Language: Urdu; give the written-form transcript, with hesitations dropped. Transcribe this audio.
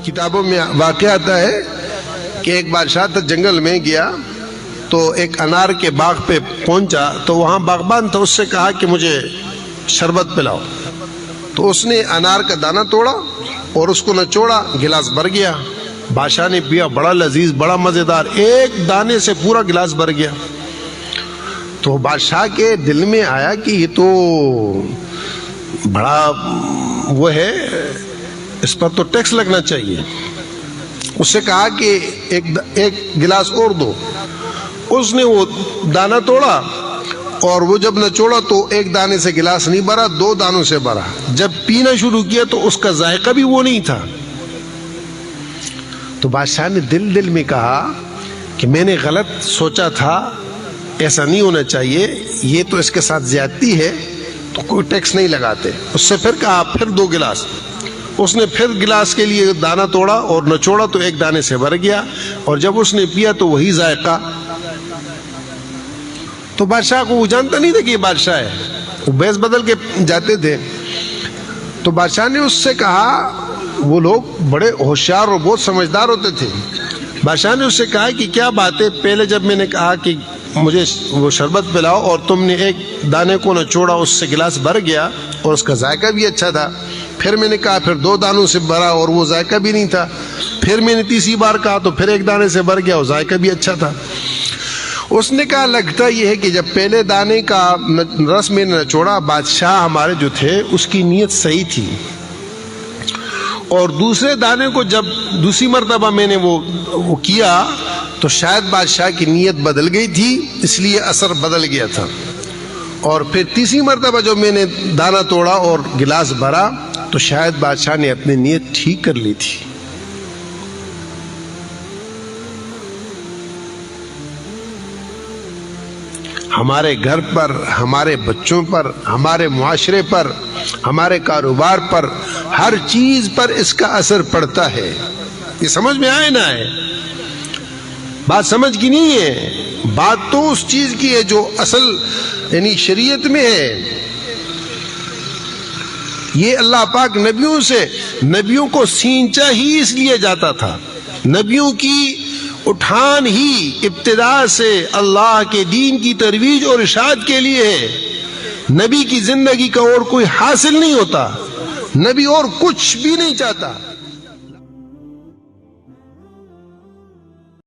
کتابوں میں واقعہ آتا ہے کہ ایک بادشاہ تھا، جنگل میں گیا تو ایک انار کے باغ پہ پہنچا تو وہاں باغبان تھا، اس سے کہا کہ مجھے شربت پلاؤ. تو اس نے انار کا دانہ توڑا اور اس کو نچوڑا، گلاس بھر گیا. بادشاہ نے پیا، بڑا لذیذ، بڑا مزیدار، ایک دانے سے پورا گلاس بھر گیا. تو بادشاہ کے دل میں آیا کہ یہ تو بڑا وہ ہے، اس پر تو ٹیکس لگنا چاہیے. اس سے کہا کہ ایک گلاس اور دو. اس نے وہ دانہ توڑا اور وہ جب نچوڑا تو ایک دانے سے گلاس نہیں بھرا، 2 دانوں سے بھرا. جب پینا شروع کیا تو اس کا ذائقہ بھی وہ نہیں تھا. تو بادشاہ نے دل میں کہا کہ میں نے غلط سوچا تھا، ایسا نہیں ہونا چاہیے، یہ تو اس کے ساتھ زیادتی ہے، تو کوئی ٹیکس نہیں لگاتے. اس سے پھر کہا پھر 2 گلاس. اس نے پھر گلاس کے لیے دانہ توڑا اور نچوڑا تو ایک دانے سے بھر گیا، اور جب اس نے پیا تو وہی ذائقہ. تو بادشاہ کو وہ جانتا نہیں تھا کہ یہ بادشاہ ہے، وہ بیس بدل کے جاتے تھے. تو بادشاہ نے اس سے کہا، وہ لوگ بڑے ہوشیار اور بہت سمجھدار ہوتے تھے. بادشاہ نے اس سے کہا کہ کیا بات ہے، پہلے جب میں نے کہا کہ مجھے وہ شربت پلاؤ اور تم نے ایک دانے کو نچوڑا، اس سے گلاس بھر گیا اور اس کا ذائقہ بھی اچھا تھا. پھر میں نے کہا پھر 2 دانوں سے بھرا اور وہ ذائقہ بھی نہیں تھا. پھر میں نے تیسری بار کہا تو پھر 1 دانے سے بھر گیا اور ذائقہ بھی اچھا تھا. اس نے کہا لگتا یہ ہے کہ جب پہلے دانے کا رس میں نے نچوڑا، بادشاہ ہمارے جو تھے اس کی نیت صحیح تھی، اور دوسرے دانے کو جب دوسری مرتبہ میں نے وہ کیا تو شاید بادشاہ کی نیت بدل گئی تھی، اس لیے اثر بدل گیا تھا. اور پھر تیسری مرتبہ جو میں نے دانہ توڑا اور گلاس بھرا تو شاید بادشاہ نے اپنی نیت ٹھیک کر لی تھی. ہمارے گھر پر، ہمارے بچوں پر، ہمارے معاشرے پر، ہمارے کاروبار پر، ہر چیز پر اس کا اثر پڑتا ہے. یہ سمجھ میں آئے نہ آئے، بات سمجھ کی نہیں ہے، بات تو اس چیز کی ہے جو اصل یعنی شریعت میں ہے. یہ اللہ پاک نبیوں کو سینچا ہی اس لیے جاتا تھا. نبیوں کی اٹھان ہی ابتدا سے اللہ کے دین کی ترویج اور ارشاد کے لیے ہے. نبی کی زندگی کا اور کوئی حاصل نہیں ہوتا، نبی اور کچھ بھی نہیں چاہتا.